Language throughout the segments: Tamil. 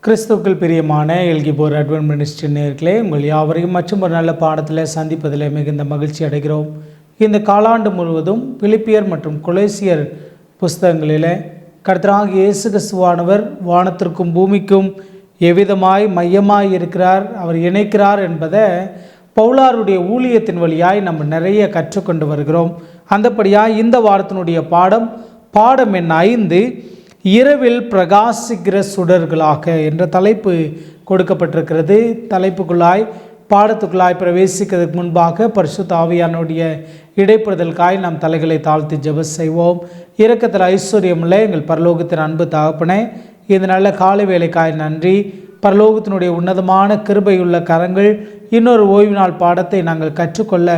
கிறிஸ்துவுக்குள் பிரியமான எல்கிபோர் அட்வென்ட் மினிஸ்ட்ரி நேயர்களே, உங்கள் யாவரையும் மற்றும் ஒரு நல்ல பாடத்தில் சந்திப்பதில் மிகுந்த மகிழ்ச்சி அடைகிறோம். இந்த காலாண்டு முழுவதும் பிலிப்பியர் மற்றும் கொலோசியர் புஸ்தகங்களில் கர்த்தராகிய இயேசு கிறிஸ்துவானவர் வானத்திற்கும் பூமிக்கும் எவ்விதமாய் மையமாய் இருக்கிறார், அவர் இணைக்கிறார் என்பதை பவுலாருடைய ஊழியத்தின் வழியாய் நம்ம நிறைய கற்றுக்கொண்டு வருகிறோம். அந்தபடியாய் இந்த வாரத்தினுடைய பாடம் எண் 5, இரவில் பிரகாசிக்கிற சுடர்களாக என்ற தலைப்பு கொடுக்கப்பட்டிருக்கிறது. பாடத்துக்குள்ளாய் பிரவேசிக்கிறதுக்கு முன்பாக பரிசுத்த ஆவியானுடைய இடைப்படுதலுக்காய் நாம் தலைகளை தாழ்த்தி ஜெபம் செய்வோம். இரக்கத்தில் ஐஸ்வர்யமுள்ள எங்கள் பரலோகத்தின் அன்பு தகப்பனே, இந்த நல்ல காலை வேலைக்காய் நன்றி. பரலோகத்தினுடைய உன்னதமான கிருபையுள்ள கரங்கள் இன்னொரு ஓய்வு நாள் பாடத்தை நாங்கள் கற்றுக்கொள்ள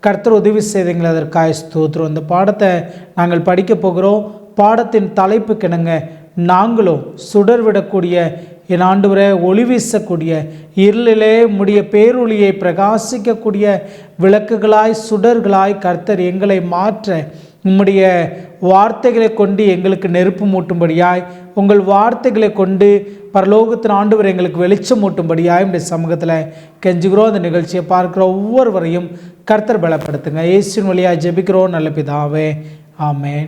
கர்த்தர் உதவி செய்தீங்கள், அதற்காக ஸ்தோத்திரம். இந்த பாடத்தை நாங்கள் படிக்க போகிறோம். பாடத்தின் தலைப்பு கிணங்க நாங்களும் சுடர் விடக்கூடிய என் ஆண்டவரே, ஒளி வீசக்கூடிய இருளிலே உம்முடைய பேரொளியை பிரகாசிக்கக்கூடிய விளக்குகளாய் சுடர்களாய் கர்த்தர் எங்களை மாற்ற உம்முடைய வார்த்தைகளை கொண்டு எங்களுக்கு நெருப்பு மூட்டும்படியாய், உங்கள் வார்த்தைகளை கொண்டு பரலோகத்தின் ஆண்டவர் எங்களுக்கு வெளிச்சம் மூட்டும்படியாய் உடைய சமூகத்தில் கெஞ்சுகிறோம். அந்த நிகழ்ச்சியை பார்க்குற ஒவ்வொருவரையும் கர்த்தர் பலப்படுத்துங்க. இயேசுவின் வழியாக ஜெபிக்கிறோம் நல்ல பிதாவே, ஆமென்.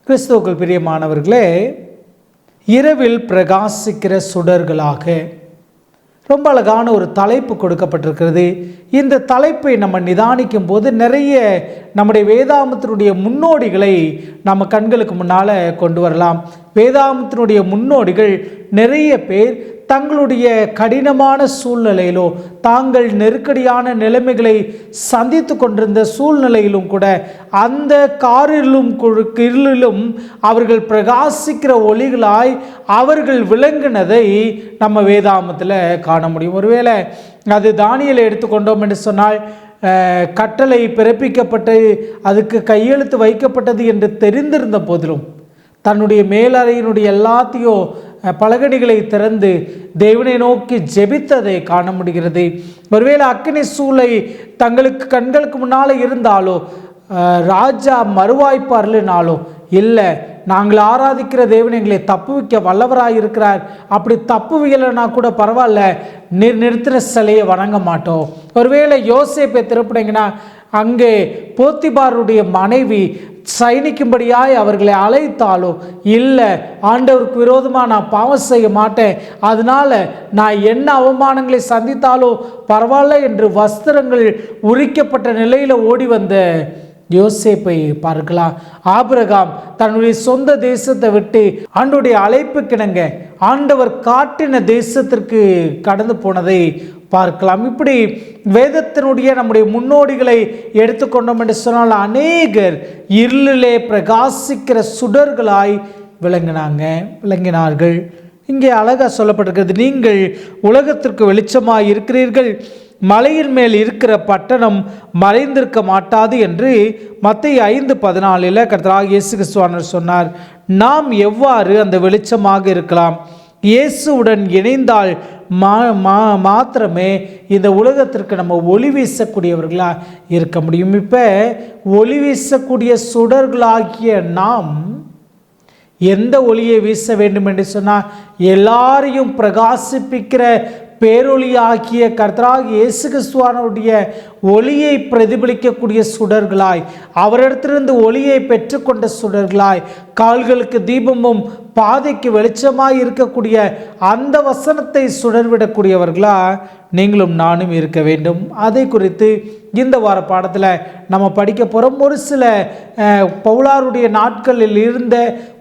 கிறிஸ்துவுக்குள் பிரியமானவர்களே, இரவில் பிரகாசிக்கிற சுடர்களாக ரொம்ப அழகான ஒரு தலைப்பு கொடுக்கப்பட்டிருக்கிறது. இந்த தலைப்பை நம்ம நிதானிக்கும் போது நிறைய நம்முடைய வேதாகமத்தினுடைய முன்னோடிகளை நம்ம கண்களுக்கு முன்னால் கொண்டு வரலாம். வேதாகமத்தினுடைய முன்னோடிகள் நிறைய பேர் தங்களுடைய கடினமான சூழ்நிலையிலோ தாங்கள் நெருக்கடியான நிலைமைகளை சந்தித்து கொண்டிருந்த சூழ்நிலையிலும் கூட அந்த இருளிலும் அவர்கள் பிரகாசிக்கிற ஒளிகளாய் அவர்கள் விளங்கினதை நம்ம வேதாகமத்தில் காண முடியும். ஒருவேளை அது தானியேலை எடுத்துக்கொண்டோம் என்று சொன்னால், கட்டளை பிறப்பிக்கப்பட்டு அதுக்கு கையெழுத்து வைக்கப்பட்டது என்று தெரிந்திருந்த போதிலும் தன்னுடைய மேலறையினுடைய எல்லாத்தையும் பலகணிகளை திறந்து தேவனை நோக்கி ஜெபித்ததை காண முடிகிறது. ஒருவேளை அக்கினி சூளை தங்களுக்கு கண்களுக்கு முன்னால் இருந்தாலோ, ராஜா மறுவாய்ப்பார்னாலோ, இல்லை நாங்கள் ஆராதிக்கிற தேவன் எங்களை தப்புவிக்க வல்லவராக இருக்கிறார், அப்படி தப்புவியலைன்னா கூட பரவாயில்ல, நிறுத்தின சிலையை வணங்க மாட்டோம். ஒருவேளை யோசேப்பை திருப்பினீங்கன்னா அங்கே போத்திபாருடைய மனைவி சைனிக்கும்படியாய் அவர்களை அழைத்தாலோ, இல்லை ஆண்டவருக்கு விரோதமாக நான் பாவம் செய்ய மாட்டேன், அதனால நான் என்ன அவமானங்களை சந்தித்தாலோ பரவாயில்ல என்று வஸ்திரங்கள் உரிக்கப்பட்ட நிலையில் ஓடி வந்த யோசேப்பை பார்க்கலாம். ஆபிரகாம் தன்னுடைய சொந்த தேசத்தை விட்டு ஆண்டவருடைய அழைப்பு கிணங்க ஆண்டவர் காட்டின தேசத்திற்கு கடந்து போனதை பார்க்கலாம். இப்படி வேதத்தினுடைய நம்முடைய முன்னோடிகளை எடுத்துக்கொண்டோம் என்று சொன்னால் அநேகர் இருளிலே பிரகாசிக்கிற சுடர்களாய் விளங்கினார்கள். இங்கே அழகாக சொல்லப்பட்டிருக்கிறது, நீங்கள் உலகத்திற்கு வெளிச்சமாய் இருக்கிறீர்கள், மலையின் மேல் இருக்கிற பட்டணம் மறைந்திருக்க மாட்டாது என்று மத்தேயு 5:14 கர்த்தராகிய இயேசு கிறிஸ்துவானவர் சொன்னார். நாம் எவ்வாறு அந்த வெளிச்சமாக இருக்கலாம்? இயேசுவுடன் இணைந்தால் மாத்திரமே இந்த உலகத்திற்கு நம்ம ஒளி வீசக்கூடியவர்களாக இருக்க முடியும். இப்போ ஒளி வீசக்கூடிய சுடர்களாகிய நாம் எந்த ஒளியை வீச வேண்டும் என்று சொன்னால், எல்லாரையும் பிரகாசிப்பிக்கிற பேரொளியாகிய கர்த்தராகிய இயேசு கிறிஸ்துவானுடைய ஒளியை பிரதிபலிக்கக்கூடிய சுடர்களாய், அவரிடத்திலிருந்து ஒளியை பெற்றுக்கொண்ட சுடர்களாய், கால்களுக்கு தீபமும் பாதைக்கு வெளிச்சமாய் இருக்கக்கூடிய அந்த வசனத்தை சுடர்விடக்கூடியவர்களா நீங்களும் நானும் இருக்க வேண்டும். அதை குறித்து இந்த வார பாடத்தில் நம்ம படிக்க போகிறோம். ஒரு சில பவுலாருடைய நாட்களில் இருந்த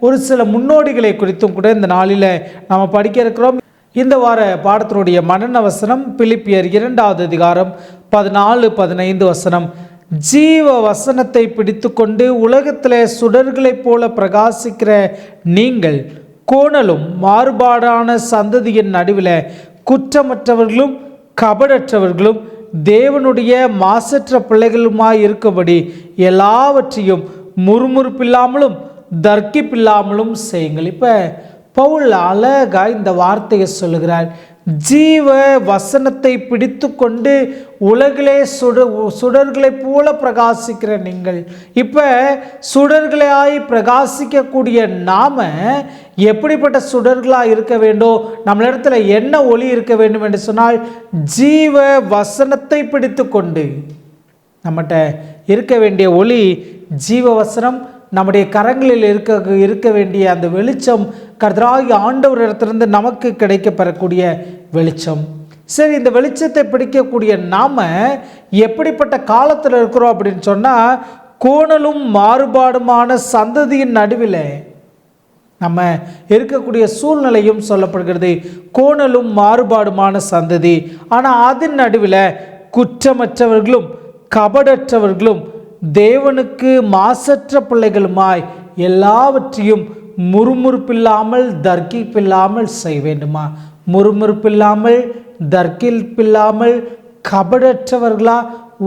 ஒரு சில முன்னோடிகளை குறித்தும் கூட இந்த நாளில் நம்ம படிக்க இருக்கிறோம். இந்த வார பாடத்தினுடைய மனன வசனம் பிலிப்பியர் 2வது அதிகாரம் 14-15 வசனம். ஜீவ வசனத்தை பிடித்து கொண்டு உலகத்தில் சுடர்களைப் போல பிரகாசிக்கிற நீங்கள் கோணலும் மாறுபாடான சந்ததியின் நடுவில் குற்றமற்றவர்களும் கபடற்றவர்களும் தேவனுடைய மாசற்ற பிள்ளைகளுமாய் இருக்கும்படி எல்லாவற்றையும் முறுமுறுப்பில்லாமலும் தர்க்கிப்பில்லாமலும் செய்யுங்கள். இப்போ பவுல் அழகாக இந்த வார்த்தையை சொல்லுகிறார். ஜீவ வசனத்தை பிடித்து கொண்டு உலகிலே சுடர்களைப் போல பிரகாசிக்கிற நீங்கள் இப்போ சுடர்களாய் பிரகாசிக்கக்கூடிய நாம எப்படிப்பட்ட சுடர்களாக இருக்க வேண்டும், நம்மளிடத்துல என்ன ஒளி இருக்க வேண்டும் என்று சொன்னால் ஜீவ வசனத்தை பிடித்து கொண்டு. நம்மகிட்ட இருக்க வேண்டிய ஒளி ஜீவ வசனம், நம்முடைய கரங்களில் இருக்க வேண்டிய அந்த வெளிச்சம் கர்த்தராகிய ஆண்டவர் இடத்திலிருந்து நமக்கு கிடைக்க பெறக்கூடிய வெளிச்சம். சரி, இந்த வெளிச்சத்தை பிடிக்கக்கூடிய நாம எப்படிப்பட்ட காலத்தில் இருக்கிறோம் அப்படின்னு சொன்னால், கோணலும் மாறுபாடுமான சந்ததியின் நடுவில் நம்ம இருக்கக்கூடிய சூழ்நிலையும் சொல்லப்படுகிறது. கோணலும் மாறுபாடுமான சந்ததி, ஆனால் அதன் நடுவில் குற்றமற்றவர்களும் கபடற்றவர்களும் தேவனுக்கு மாசற்ற பிள்ளைகளுமாய் எல்லாவற்றையும் முறுமுறுப்பில்லாமல் தர்க்கிப்பில்லாமல் செய்ய வேண்டுமா? முறுமுறுப்பில்லாமல் தர்க்கிப்பில்லாமல் கபடற்றவர்களா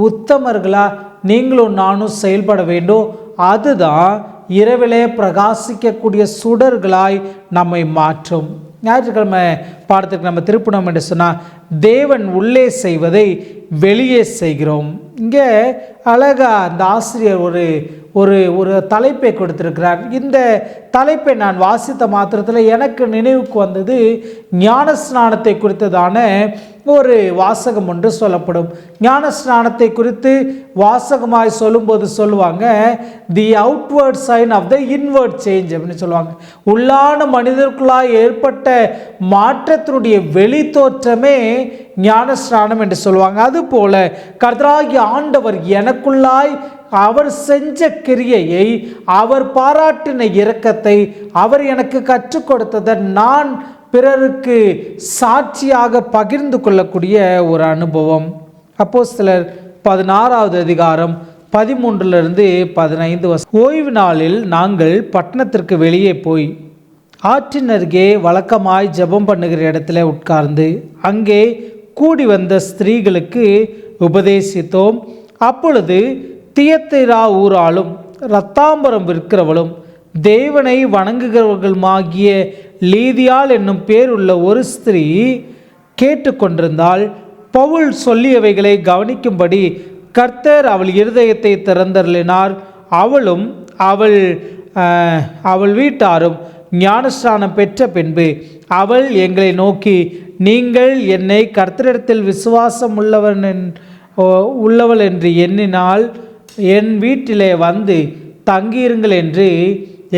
உத்தமர்களா நீங்களும் நானும் செயல்பட வேண்டும். அதுதான் இரவிலே பிரகாசிக்கக்கூடிய சுடர்களாய் நம்மை மாற்றும். ஞாயிற்றுக்கிழமை பாடத்துக்கு நம்ம திருப்பணம் என்று சொன்னால், தேவன் உள்ளே செய்வதை வெளியே செய்கிறோம். இங்கே அழகா அந்த ஆசிரியர் ஒரு ஒரு ஒரு தலைப்பை கொடுத்திருக்கிறார். இந்த தலைப்பை நான் வாசித்த மாத்திரத்தில் எனக்கு நினைவுக்கு வந்தது ஞானஸ்நானத்தை குறித்ததான ஒரு வாசகம் ஒன்று சொல்லப்படும். ஞானஸ்நானத்தை குறித்து வாசகமாய் சொல்லும்போது சொல்லுவாங்க, the outward sign of the inward change அப்படின்னு சொல்லுவாங்க. உள்ளான மனிதர்களுக்குள்ளாய் ஏற்பட்ட மாற்றத்தினுடைய வெளி தோற்றமே ஞானஸ்நானம் என்று சொல்லுவாங்க. அதுபோல கர்த்தராகிய ஆண்டவர் எனக்குள்ளாய் அவர் செஞ்ச கிரியையை, அவர் பாராட்டின இரக்கத்தை, அவர் எனக்கு கற்றுக் கொடுத்ததை நான் பிறருக்கு சாட்சியாக பகிர்ந்து கொள்ளக்கூடிய ஒரு அனுபவம். அப்போஸ்தலர் 16வது அதிகாரம் 13-15 ஓய்வு நாளில் நாங்கள் பட்டணத்திற்கு வெளியே போய் ஆற்றின் அருகே வழக்கமாய் ஜெபம் பண்ணுகிற இடத்துல உட்கார்ந்து அங்கே கூடி வந்த ஸ்திரீகளுக்கு உபதேசித்தோம். அப்பொழுது தியத்திரா ஊராலும் இரத்தாம்பரம் விற்கிறவளும் தேவனை வணங்குகிறவர்களுமாகிய லீதியாள் என்னும் பேருள்ள ஒரு ஸ்திரீ கேட்டுக்கொண்டிருந்தால், பவுல் சொல்லியவைகளை கவனிக்கும்படி கர்த்தர் அவள் இருதயத்தை திறந்தருளினார். அவளும் அவள் வீட்டாரும் ஞானஸ்நானம் பெற்ற பின்பு அவள் எங்களை நோக்கி, நீங்கள் என்னை கர்த்தரிடத்தில் விசுவாசம் உள்ளவள் என்று எண்ணினால் என் வீட்டிலே வந்து தங்கியிருங்கள் என்று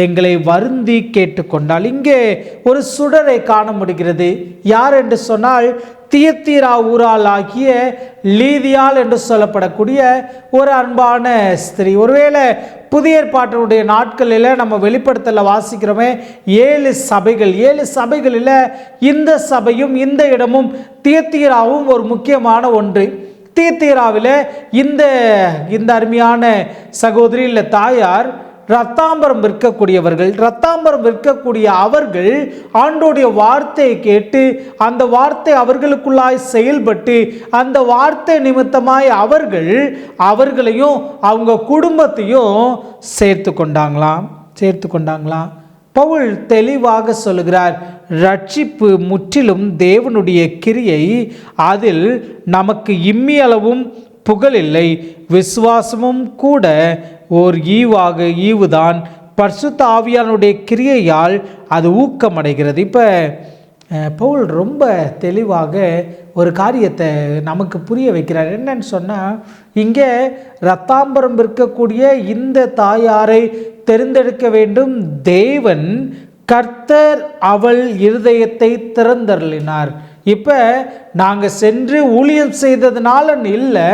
எங்களை வருந்தி கேட்டுக்கொண்டாள். இங்கே ஒரு சுடரை காண முடிகிறது. யார் என்று சொன்னால், தியத்தீரா ஊரால் ஆகிய லீதியாள் என்று சொல்லப்படக்கூடிய ஒரு அன்பான ஸ்திரீ. ஒருவேளை புதிய ஏற்பாட்டினுடைய நாட்களில் நம்ம வெளிப்படுத்தல வாசிக்கிறோமே 7 சபைகள், 7 சபைகளில் இந்த சபையும் இந்த இடமும் தியத்தீராவும் ஒரு முக்கியமான ஒன்று. தியத்தீராவில் இந்த அருமையான சகோதரி இல்லை தாயார் இரத்தாம்பரம் விற்கக்கூடியவர்கள். இரத்தாம்பரம் விற்கக்கூடிய அவர்கள் ஆண்டோடைய வார்த்தையை கேட்டு அந்த வார்த்தை அவர்களுக்குள்ளாய் செயல்பட்டு அந்த வார்த்தை நிமித்தமாய் அவர்களையும் அவங்க குடும்பத்தையும் சேர்த்து கொண்டாங்களாம். பவுல் தெளிவாக சொல்லுகிறார், ரட்சிப்பு முற்றிலும் தேவனுடைய கிரியை, அதில் நமக்கு இம்மியளவும் புகழில்லை, விசுவாசமும் கூட ஓர் ஈவுதான், பரிசுத்த ஆவியானுடைய கிரியையால் அது ஊக்கமடைகிறது. இப்போ பவுல் ரொம்ப தெளிவாக ஒரு காரியத்தை நமக்கு புரிய வைக்கிறார். என்னன்னு சொன்னால், இங்கே இரத்தாம்பரம் இருக்கக்கூடிய இந்த தாயாரை தெரிந்தெடுக்க வேண்டும். தேவன் கர்த்தர் அவள் இருதயத்தை திறந்தருளினார். இப்போ நாங்கள் சென்று ஊழியம் செய்ததுனால இல்லை,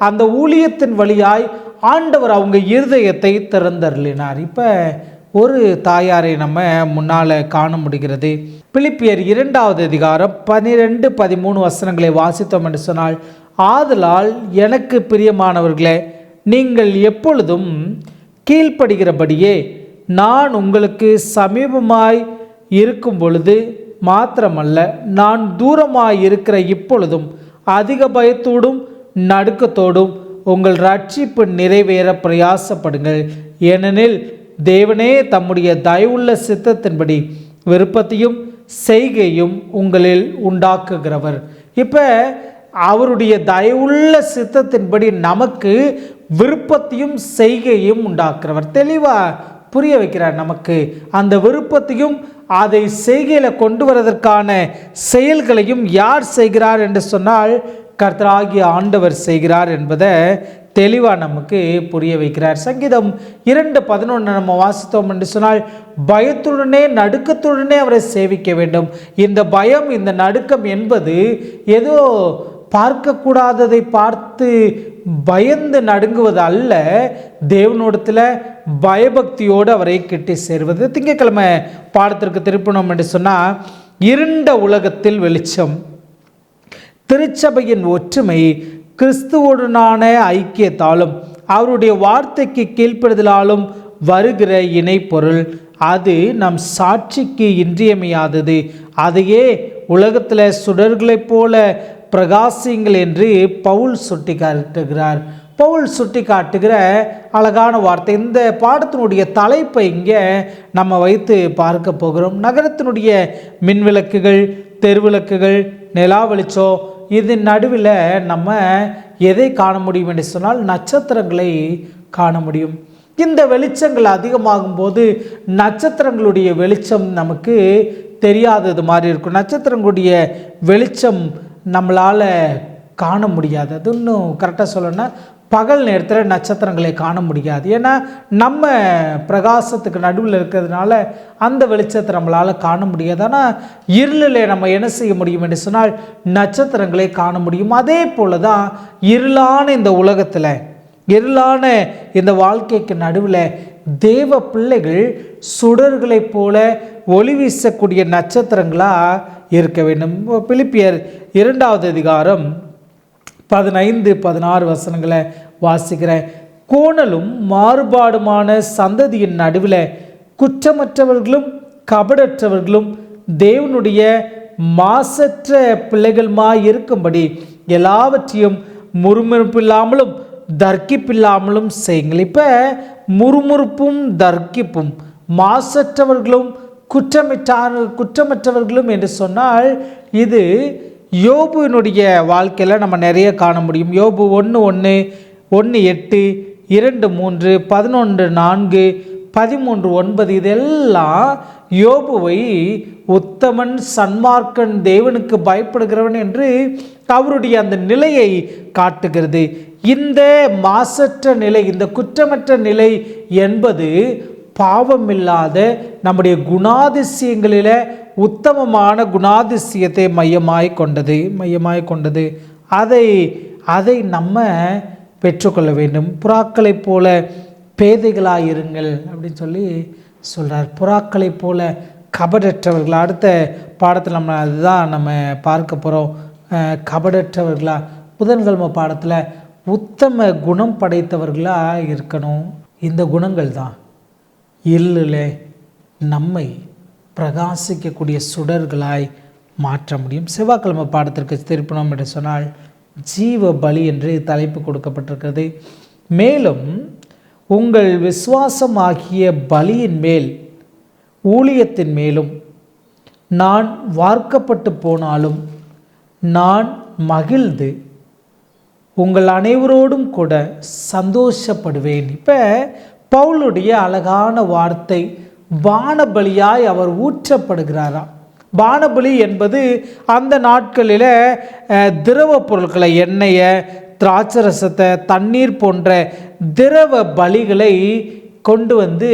அந்த ஊழியத்தின் வழியாய் ஆண்டவர் அவங்க இருதயத்தை திறந்தருளினார். இப்போ ஒரு தாயாரை நம்ம முன்னால் காண முடிகிறது. பிலிப்பியர் 2வது அதிகாரம் 12-13 வசனங்களை வாசித்தோம் என்று சொன்னால், ஆதலால் எனக்கு பிரியமானவர்களே, நீங்கள் எப்பொழுதும் கீழ்ப்படுகிறபடியே நான் உங்களுக்கு சமீபமாய் இருக்கும் பொழுது மாத்திரமல்ல, நான் தூரமாய் இருக்கிற இப்பொழுதும் அதிக பயத்தோடும் நடுக்கத்தோடும் உங்கள் ரட்சிப்பு நிறைவேற பிரயாசப்படுங்கள். ஏனெனில் தேவனே தம்முடைய தயவுள்ள சித்தத்தின்படி விருப்பத்தையும் செய்கையும் உங்களில் உண்டாக்குகிறவர். இப்போ அவருடைய தயவுள்ள சித்தத்தின்படி நமக்கு விருப்பத்தையும் செய்கையும் உண்டாக்குறவர். தெளிவாக புரிய வைக்கிறார் நமக்கு. அந்த விருப்பத்தையும் அதை செய்கையில் கொண்டு வருவதற்கான செயல்களையும் யார் செய்கிறார் என்று சொன்னால் கர்த்தராகிய ஆண்டவர் செய்கிறார் என்பதை தெளிவாக நமக்கு புரிய வைக்கிறார். சங்கீதம் 2:11 நம்ம வாசித்தோம் என்று சொன்னால், பயத்துடனே நடுக்கத்துடனே அவரை சேவிக்க வேண்டும். இந்த பயம், இந்த நடுக்கம் என்பது ஏதோ பார்க்கக்கூடாததை பார்த்து பயந்து நடுங்குவது அல்ல, தேவனோடத்தில் பயபக்தியோடு அவரை கிட்டி சேருவது. திங்கட்கிழமை பாடத்திற்கு திருப்பணும் என்று சொன்னால், இருண்ட உலகத்தில் வெளிச்சம், திருச்சபையின் ஒற்றுமை, கிறிஸ்துவுடனான ஐக்கியத்தாலும் அவருடைய வார்த்தைக்கு கீழ்ப்படுதலாலும் வருகிற இணை பொருள், அது நம் சாட்சிக்கு இன்றியமையாதது. அதையே உலகத்தில் சுடர்களைப் போல பிரகாசிங்கள் என்று பவுல் சுட்டி காட்டுகிறார். பவுல் சுட்டி காட்டுகிற அழகான வார்த்தை. இந்த பாடத்தினுடைய தலைப்பை இங்கே நம்ம வைத்து பார்க்க போகிறோம். நகரத்தினுடைய மின்விளக்குகள், தெருவிளக்குகள், நிலா வெளிச்சம், இதன் நடுவில் நம்ம எதை காண முடியும் என்று சொன்னால் நட்சத்திரங்களை காண முடியும். இந்த வெளிச்சங்கள் அதிகமாகும் போது நட்சத்திரங்களுடைய வெளிச்சம் நமக்கு தெரியாதது மாதிரி இருக்கும். நட்சத்திரங்களுடைய வெளிச்சம் நம்மளால் காண முடியாது. அது இன்னும் கரெக்டாக சொல்லணும்னா பகல் நேரத்தில் நட்சத்திரங்களை காண முடியாது. ஏன்னா நம்ம பிரகாசத்துக்கு நடுவில் இருக்கிறதுனால அந்த வெளிச்சத்தை நம்மளால் காண முடியாது. ஆனால் இருளில் நம்ம என்ன செய்ய முடியும் என்று சொன்னால் நட்சத்திரங்களை காண முடியும். அதே போல தான் இருளான இந்த உலகத்தில், இருளான இந்த வாழ்க்கைக்கு நடுவில் தேவ பிள்ளைகள் சுடர்களைப் போல ஒளி வீசக்கூடிய நட்சத்திரங்களாக இருக்க வேண்டும். பிலிப்பியர் 2வது அதிகாரம் 15-16 வசனங்களை வாசிக்கிற, கோணலும் மாறுபாடுமான சந்ததியின் நடுவில் குற்றமற்றவர்களும் கபடற்றவர்களும் தேவனுடைய மாசற்ற பிள்ளைகளுமாய் இருக்கும்படி எல்லாவற்றையும் முறுமுறுப்பில்லாமலும் தர்க்கிப்பில்லாமலும் செய்யுங்கள். இப்போ முறுமுறுப்பும் தர்க்கிப்பும், மாசற்றவர்களும் குற்றமற்றவர்களும் என்று சொன்னால் இது யோபுவினுடைய வாழ்க்கையில் நம்ம நிறைய காண முடியும். யோபு 1:1, 1:8, 2:3, 11:4, 13:9 இதெல்லாம் யோபுவை உத்தமன், சன்மார்க்கன், தேவனுக்கு பயப்படுகிறவன் என்று அவருடைய அந்த நிலையை காட்டுகிறது. இந்த மாசற்ற நிலை, இந்த குற்றமற்ற நிலை என்பது பாவமில்லாத நம்முடைய குணாதிசயங்களில் உத்தமமான குணாதிசயத்தை மையமாய் கொண்டது. அதை நம்ம பெற்றுக்கொள்ள வேண்டும். புறாக்களைப் போல பேதைகளாயிருங்கள் அப்படின்னு சொல்லி சொல்கிறார். புறாக்களைப் போல கபடற்றவர்களா. அடுத்த பாடத்தில் அதுதான் நம்ம பார்க்க போகிறோம். கபடற்றவர்களா. புதன்கிழமை பாடத்தில் உத்தம குணம் படைத்தவர்களாக இருக்கணும். இந்த குணங்கள் தான் இருளில் நம்மை பிரகாசிக்கக்கூடிய சுடர்களாய் மாற்ற முடியும். செவ்வாய்க்கிழமை பாடத்திற்கு திருப்பணும் என்று சொன்னால் ஜீவ பலி என்று தலைப்பு கொடுக்கப்பட்டிருக்கிறது. மேலும் உங்கள் விசுவாசமாகிய பலியின் மேல் ஊழியத்தின் மேலும் நான் வார்க்கப்பட்டு போனாலும் நான் மகிழ்ந்து உங்கள் அனைவரோடும் கூட சந்தோஷப்படுவேன். இப்போ பவுலுடைய அழகான வார்த்தை, பானபலியாய் அவர் ஊற்றப்படுகிறாராம். பானபலி என்பது அந்த நாட்களில் திரவ பொருட்களை, எண்ணெயை, திராட்சரசத்தை, தண்ணீர் போன்ற திரவ பலிகளை கொண்டு வந்து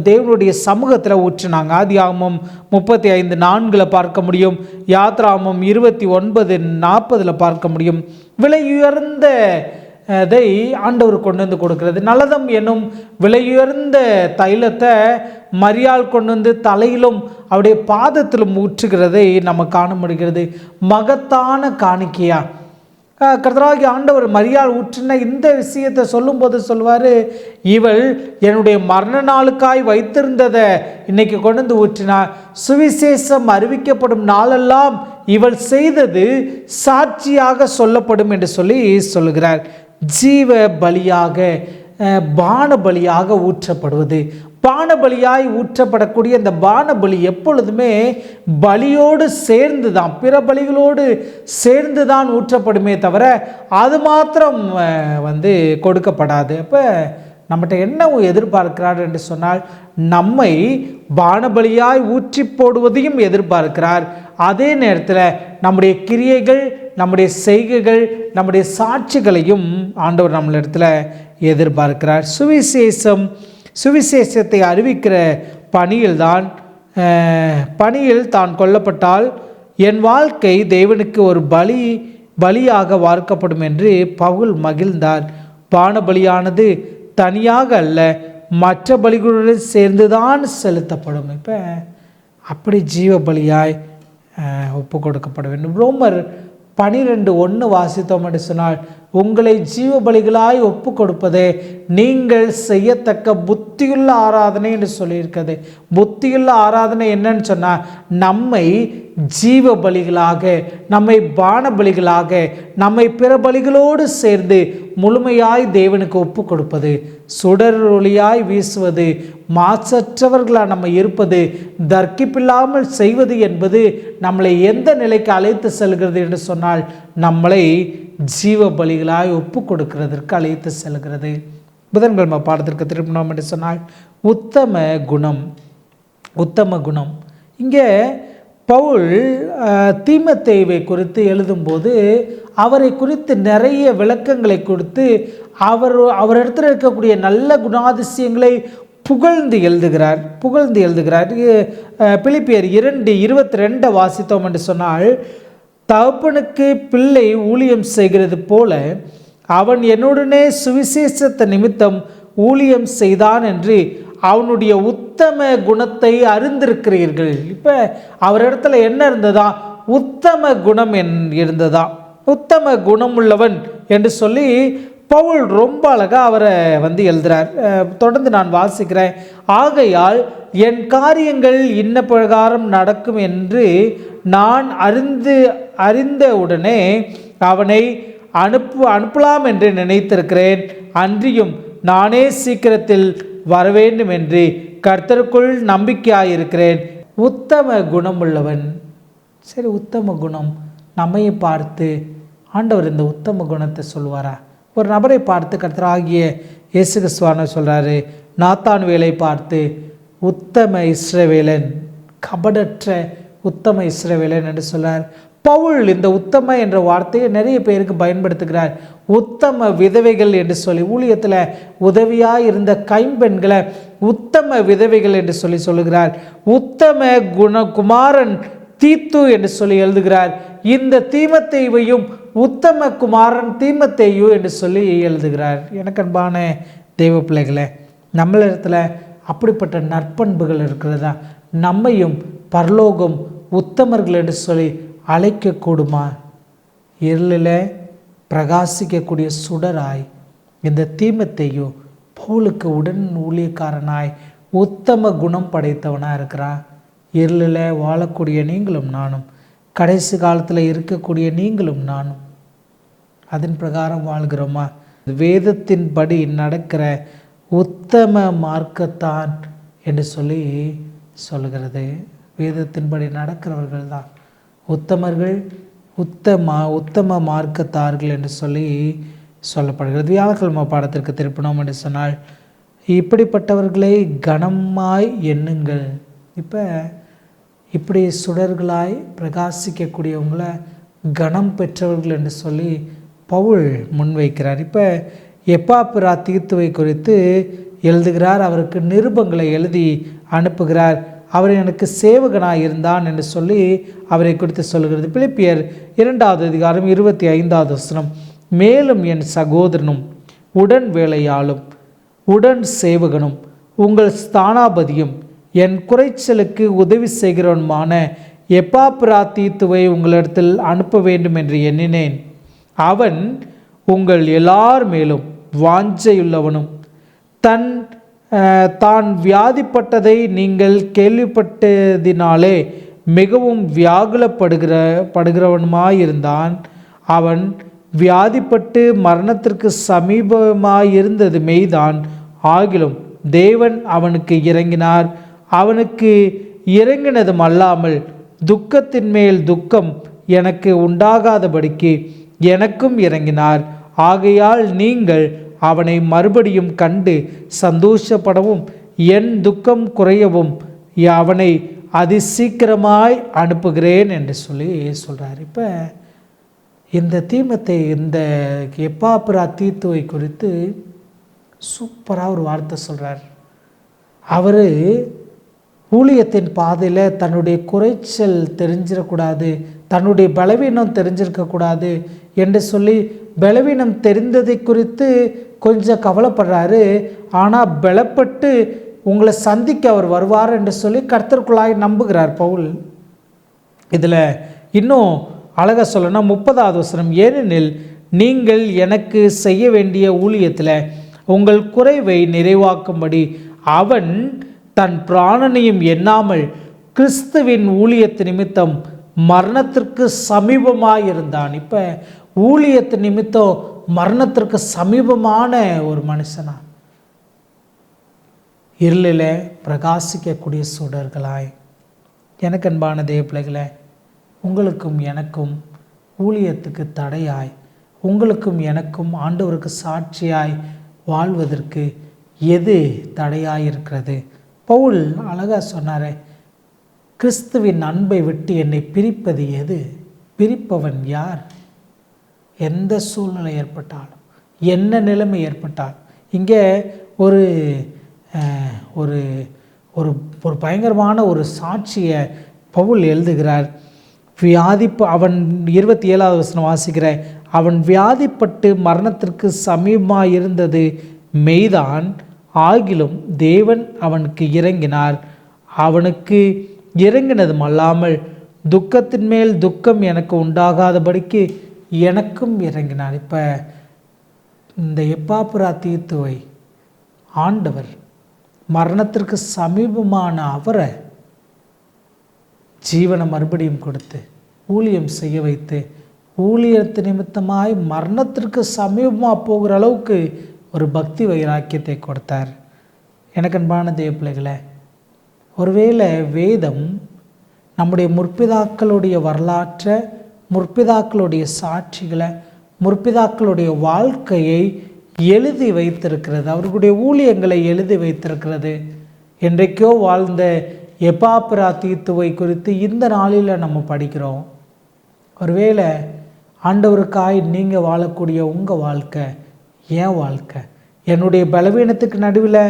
தேவனுடைய சமூகத்தில் ஊற்றினாங்க. ஆதியாகமம் 35:4 பார்க்க முடியும். யாத்ராகமம் 29:40 பார்க்க முடியும். விலையுயர்ந்த அதை ஆண்டவர் கொண்டு வந்து கொடுக்கிறது. நலதம் என்னும் விலையுயர்ந்த தைலத்தை மரியாள் கொண்டு வந்து தலையிலும் அவருடைய பாதத்திலும் ஊற்றுகிறதை நம்ம காண முடிகிறது. மகத்தான காணிக்கையா கர்த்தராகிய ஆண்டவர் மரியாள் ஊற்றின இந்த விஷயத்தை சொல்லும்போது சொல்வார், இவள் என்னுடைய மரண நாளுக்காய் வைத்திருந்ததை இன்னைக்கு கொண்டு வந்து ஊற்றினார். சுவிசேஷம் அறிவிக்கப்படும் நாளெல்லாம் இவள் செய்தது சாட்சியாக சொல்லப்படும் என்று சொல்லுகிறார். ஜீவ பலியாக, பான பலியாக ஊற்றப்படுவது. பானபலியாய் ஊற்றப்படக்கூடிய இந்த பானபலி எப்பொழுதுமே பலியோடு சேர்ந்து தான், பிற பலிகளோடு சேர்ந்து தான் ஊற்றப்படுமே தவிர அது மாத்திரம் கொடுக்கப்படாது. அப்போ நம்மகிட்ட என்ன எதிர்பார்க்கிறார் என்று சொன்னால், நம்மை பானபலியாய் ஊற்றி போடுவதையும் எதிர்பார்க்கிறார். அதே நேரத்தில் நம்முடைய கிரியைகள், நம்முடைய செய்கைகள், நம்முடைய சாட்சிகளையும் ஆண்டவர் நம்மளிடத்தில் எதிர்பார்க்கிறார். சுவிசேஷத்தை அறிவிக்கிற பணியில் தான் கொல்லப்பட்டால் என் வாழ்க்கை தேவனுக்கு ஒரு பலியாக வார்க்கப்படும் என்று பவுல் மகிழ்ந்தார். பானபலியானது தனியாக அல்ல, மற்ற பலிகளுடன் சேர்ந்துதான் செலுத்தப்படும். இப்போ அப்படி ஜீவ பலியாய் ஒப்பு கொடுக்கப்பட வேண்டும். ரோமர் 12:1 வாசித்தோம் என்று சொன்னால், உங்களை ஜீவ பலிகளாய் ஒப்பு கொடுப்பதே நீங்கள் செய்யத்தக்க புத்தியுள்ள ஆராதனை என்று சொல்லியிருக்கிறது. புத்தியுள்ள ஆராதனை என்னன்னு சொன்னால், நம்மை ஜீவ பலிகளாக, நம்மை பான பலிகளாக, நம்மை பிற பலிகளோடு சேர்ந்து முழுமையாய் தேவனுக்கு ஒப்பு கொடுப்பது, சுடர் ஒளியாய் வீசுவது, மாசற்றவர்களாக நம்ம இருப்பது, தர்க்கிப்பில்லாமல் செய்வது என்பது நம்மளை எந்த நிலைக்கு அழைத்து செல்கிறது என்று சொன்னால், நம்மளை ஜீவ பலிகளாய் ஒப்பு கொடுக்கிறதற்கு அழைத்து செல்கிறது. புதன்கிழமை பாடத்திற்கு திருப்பினோம் என்று சொன்னால், உத்தம குணம். இங்கே பவுல் தீமோத்தேயுவை குறித்து எழுதும்போது அவரை குறித்து நிறைய விளக்கங்களை கொடுத்து அவரிடத்தில் இருக்கக்கூடிய நல்ல குணாதிசயங்களை புகழ்ந்து எழுதுகிறார். பிலிப்பியர் 2:22 வாசித்தோம் என்று சொன்னால், தகப்பனுக்கு பிள்ளை ஊழியம் செய்கிறது போல அவன் என்னுடனே சுவிசேஷத்த நிமித்தம் ஊழியம் செய்தான் என்று அவனுடைய உத்தம குணத்தை அறிந்திருக்கிறீர்கள். இப்போ அவரிடத்துல என்ன இருந்ததா? உத்தம குணம் இருந்ததா? உத்தம குணம் உள்ளவன் என்று சொல்லி பவுல் ரொம்ப அழகாக அவரை எழுதுகிறார். தொடர்ந்து நான் வாசிக்கிறேன். ஆகையால் என் காரியங்கள் இன்ன பிரகாரம் நடக்கும் என்று நான் அறிந்த உடனே அவனை அனுப்பலாம் என்று நினைத்திருக்கிறேன். அன்றியும் நானே சீக்கிரத்தில் வரவேண்டும் என்று கர்த்தருக்குள் நம்பிக்கையாயிருக்கிறேன். உத்தம குணம் உள்ளவன். சரி, உத்தம குணம் நம்மை பார்த்து ஆண்டவர் இந்த உத்தம குணத்தை சொல்வாரா? ஒரு நபரை பார்த்து கர்த்தராகிய இயேசு கிறிஸ்துவான சொல்கிறாரு, நாத்தான்வேலை பார்த்து உத்தம இஸ்ரவேலன், கபடற்ற உத்தம இஸ்ரவேலன் என்று சொல்றார். பவுல் இந்த உத்தம என்ற வார்த்தையை நிறைய பேருக்கு பயன்படுத்துகிறார். உத்தம விதவைகள் என்று சொல்லி, ஊழியத்தில் உதவியாக இருந்த கைம்பெண்களை உத்தம விதவைகள் என்று சொல்லுகிறார். உத்தம குமாரன் தீத்து என்று சொல்லி எழுதுகிறார். இந்த தீமோத்தேயுவையும் உத்தம குமாரன் தீமோத்தேயு என்று சொல்லி எழுதுகிறார். எனக்கு அன்பான தெய்வ பிள்ளைகளே, நம்மளிடத்தில் அப்படிப்பட்ட நற்பண்புகள் இருக்கிறதா? நம்மையும் பரலோகம் உத்தமர்கள் என்று சொல்லி அழைக்கக்கூடுமா? இருளில் பிரகாசிக்கக்கூடிய சுடராய் இந்த தீமோத்தேயு பவுலுக்கு உடன் ஊழியக்காரனாய் உத்தம குணம் படைத்தவனாக இருக்கிறான். இருளில் வாழக்கூடிய நீங்களும் நானும், கடைசி காலத்தில் இருக்கக்கூடிய நீங்களும் நானும் அதன் பிரகாரம் வாழ்கிறோமா? வேதத்தின்படி நடக்கிற உத்தம மார்க்கத்தான் என்று சொல்லி சொல்கிறது. வேதத்தின்படி நடக்கிறவர்கள் தான் உத்தமர்கள், உத்தம மார்க்கத்தார்கள் என்று சொல்லி சொல்லப்படுகிறது. வியாழக்கிழமை பாடத்திற்கு திருப்பினோம் என்று சொன்னால், இப்படிப்பட்டவர்களை கனமாய் எண்ணுங்கள். இப்போ இப்படி சுடர்களாய் பிரகாசிக்கக்கூடியவங்களை கனம் பெற்றவர்கள் என்று சொல்லி பவுல் முன்வைக்கிறார். இப்போ எப்பாப்பிரா தீத்துவை குறித்து எழுதுகிறார். அவருக்கு நிருபங்களை எழுதி அனுப்புகிறார். அவர் எனக்கு சேவகனாக இருந்தான் என்று சொல்லி அவரை குறித்து சொல்கிறது. பிலிப்பியர் 2:25 மேலும் என் சகோதரனும் உடன் வேலையாளும் உடன் சேவகனும் உங்கள் ஸ்தானாபதியும் என் குறைச்சலுக்கு உதவி செய்கிறவனுமான எப்பாப்பிரா தீத்துவை உங்களிடத்தில் அனுப்ப வேண்டும் என்று எண்ணினேன். அவன் உங்கள் எல்லார் மேலும் வாஞ்சையுள்ளவனும் தான் வியாதிப்பட்டதை நீங்கள் கேள்விப்பட்டதினாலே மிகவும் வியாகுலப்படுகிறவனுமாயிருந்தான். அவன் வியாதிப்பட்டு மரணத்திற்கு சமீபமாயிருந்தது மெய்தான். ஆகிலும் தேவன் அவனுக்கு இறங்கினார். அவனுக்கு இறங்கினதும் அல்லாமல் துக்கத்தின் மேல் துக்கம் எனக்கு உண்டாகாதபடிக்கு எனக்கும் இறங்கினார். ஆகையால் நீங்கள் அவனை மறுபடியும் கண்டு சந்தோஷப்படவும் என் துக்கம் குறையவும் அவனை அதிசீக்கிரமாய் அனுப்புகிறேன் என்று சொல்லி சொல்கிறார். இப்போ இந்த தீமத்தை, இந்த எப்பாப்ரா தீத்துவை குறித்து சூப்பராக ஒரு வார்த்தை சொல்கிறார். அவர் ஊழியத்தின் பாதையில் தன்னுடைய குறைச்சல் தெரிஞ்சிடக்கூடாது, தன்னுடைய பலவீனம் தெரிஞ்சிருக்கக்கூடாது என்று சொல்லி பலவீனம் தெரிந்ததை குறித்து கொஞ்சம் கவலைப்படுறாரு. ஆனால் பலப்பட்டு உங்களை சந்திக்க அவர் வருவார் என்று சொல்லி கர்த்தருக்குள்ளாய் நம்புகிறார் பவுல். இதில் இன்னும் அழகாக சொல்லணும்னா 30வது வசனம், ஏனெனில் நீங்கள் எனக்கு செய்ய வேண்டிய ஊழியத்தில் உங்கள் குறைவை நிறைவாக்கும்படி அவன் தன் பிராணனையும் எண்ணாமல் கிறிஸ்துவின் ஊழியத்து நிமித்தம் மரணத்திற்கு சமீபமாயிருந்தான். இப்போ ஊழியத்து நிமித்தம் மரணத்திற்கு சமீபமான ஒரு மனுஷனா, இருளில் பிரகாசிக்கக்கூடிய சுடர்களாய். எனக்கு அன்பான தேவ பிள்ளைகளே, உங்களுக்கும் எனக்கும் ஊழியத்துக்கு தடையாய், உங்களுக்கும் எனக்கும் ஆண்டவருக்கு சாட்சியாய் வாழ்வதற்கு எது தடையாய் இருக்கிறது? பவுல் அழகாக சொன்னாரே, கிறிஸ்துவின் அன்பை விட்டு என்னை பிரிப்பது எது? பிரிப்பவன் யார்? எந்த சூழ்நிலை ஏற்பட்டாலும், என்ன நிலைமை ஏற்பட்டால். இங்கே ஒரு ஒரு ஒரு ஒரு பயங்கரமான ஒரு சாட்சியை பவுல் எழுதுகிறார். அவன் 27வது வசனம் வாசிக்கிற, அவன் வியாதிப்பட்டு மரணத்திற்கு சமீபமாக இருந்தது மெய்தான், ஆகிலும் தேவன் அவனுக்கு இறங்கினார். அவனுக்கு இறங்கினதும் அல்லாமல் துக்கத்தின் மேல் துக்கம் எனக்கு உண்டாகாதபடிக்கு எனக்கும் இறங்கினார். இப்போ இந்த எப்பாப்ரா தீத்துவை ஆண்டவர் மரணத்திற்கு சமீபமான அவரை ஜீவனை மறுபடியும் கொடுத்து ஊழியம் செய்ய வைத்து, ஊழியத்து நிமித்தமாய் மரணத்திற்கு சமீபமாக போகிற அளவுக்கு ஒரு பக்தி வைராக்கியத்தை கொடுத்தார். எனக்கு அன்பான தேவ பிள்ளைகளே, ஒருவேளை வேதம் நம்முடைய முற்பிதாக்களுடைய வரலாற்றை, முற்பிதாக்களுடைய சாட்சிகளை, முற்பிதாக்களுடைய வாழ்க்கையை எழுதி வைத்திருக்கிறது, அவர்களுடைய ஊழியங்களை எழுதி வைத்திருக்கிறது. என்றைக்கோ வாழ்ந்த எப்பாப்ரா தீத்துவை குறித்து இந்த நாளில் நம்ம படிக்கிறோம். ஒருவேளை ஆண்டவருக்காய் நீங்கள் வாழக்கூடிய உங்கள் வாழ்க்கை, என் வாழ்க்கை, என்னுடைய பலவீனத்துக்கு நடுவில்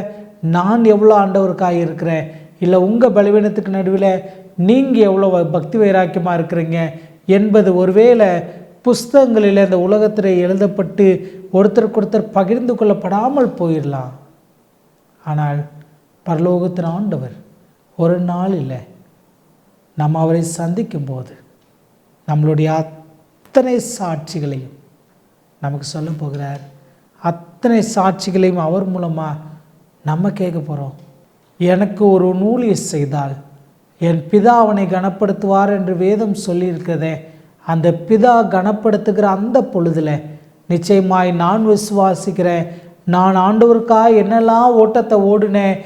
நான் எவ்வளோ ஆண்டவருக்காய் இருக்கிறேன், இல்லை உங்கள் பலவீனத்துக்கு நடுவில் நீங்கள் எவ்வளோ பக்தி வைராக்கியமாக இருக்கிறீங்க என்பது ஒருவேளை புஸ்தகங்களில் இந்த உலகத்தில் எழுதப்பட்டு ஒருத்தருக்கொருத்தர் பகிர்ந்து கொள்ளப்படாமல் போயிடலாம். ஆனால் பரலோகத்தின் ஆண்டவர் ஒரு நாள் இல்லை, நம்ம அவரை சந்திக்கும் போது நம்மளுடைய அத்தனை சாட்சிகளையும் நமக்கு சொல்ல போகிறார். அத்தனை சாட்சிகளையும் அவர் மூலமாக நம்ம கேட்க போகிறோம். எனக்கு ஒரு ஊழியம் செய்தால் என் பிதா அவனை கனப்படுத்துவார் என்று வேதம் சொல்லியிருக்கிறதே, அந்த பிதா கனப்படுத்துகிற அந்த பொழுதில் நிச்சயமாய் நான் விசுவாசிக்கிறேன், நான் ஆண்டவருக்காக என்னெல்லாம் ஓட்டத்தை ஓடினேன்,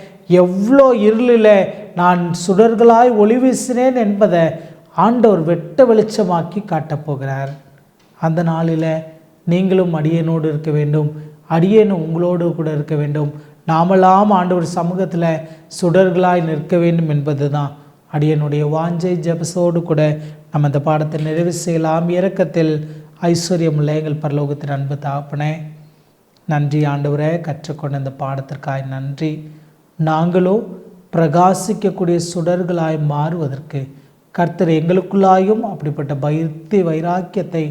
எவ்வளோ இருளில் நான் சுடர்களாய் ஒளி வீசினேன் என்பதை ஆண்டவர் வெட்ட வெளிச்சமாக்கி காட்டப்போகிறார். அந்த நாளில் நீங்களும் அடியனோடு இருக்க வேண்டும், அடியேனும் உங்களோடு கூட இருக்க வேண்டும். நாமெல்லாம் ஆண்டவர் சமூகத்தில் சுடர்களாய் நிற்க வேண்டும் என்பது தான் அடியனுடைய வாஞ்சை. ஜெபசோடு கூட நம்ம இந்த பாடத்தை நிறைவு செய்யலாம். இரக்கத்தில் ஐஸ்வர்யமுள்ள எங்கள் பரலோகத்தின் அன்பு தகப்பனே, நன்றி ஆண்டவரே, கற்றுக்கொண்ட இந்த பாடத்திற்காய் நன்றி. நாங்களும் பிரகாசிக்கக்கூடிய சுடர்களாய் மாறுவதற்கு கர்த்தர் எங்களுக்குள்ளாயும் அப்படிப்பட்ட பக்தி வைராக்கியத்தை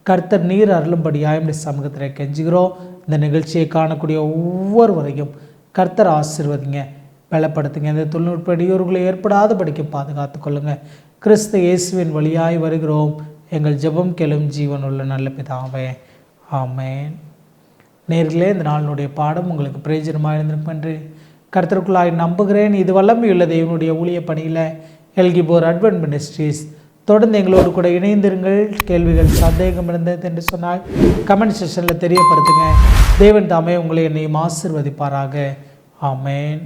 கர்த்தர் நீர் அருளும்படியாய் நம்முடைய சமூகத்தில் கெஞ்சுகிறோம். இந்த நிகழ்ச்சியை காணக்கூடிய ஒவ்வொருவரையும் கர்த்தர் ஆசீர்வதிங்க, பலப்படுத்துங்க. இந்த தொழில்நுட்ப இடையூறுகளை ஏற்படாதபடிக்கு பாதுகாத்து கொள்ளுங்கள். கிறிஸ்து இயேசுவின் வழியாய் வருகிறோம். எங்கள் ஜெபம் கேளும் ஜீவனுள்ள நல்ல பிதாவே, ஆமேன். நேர்களே, இந்த நாளினுடைய பாடம் உங்களுக்கு பிரயோஜனமாக இருந்திருக்கும் என்று கர்த்தருக்குள்ளாய் நம்புகிறேன். இது வல்லமையுள்ள தேவனுடைய ஊழிய பணியில் எல்கிபோர் அட்வென்ட் மினிஸ்ட்ரீஸ். தொடர்ந்து எங்களோடு கூட இணைந்திருங்கள். கேள்விகள் சந்தேகம் இருந்தது என்று சொன்னால் கமெண்ட் செக்ஷனில் தெரியப்படுத்துங்க. தேவன் தாமே உங்களை என்னையும் ஆசீர்வதிப்பாராக. ஆமென்.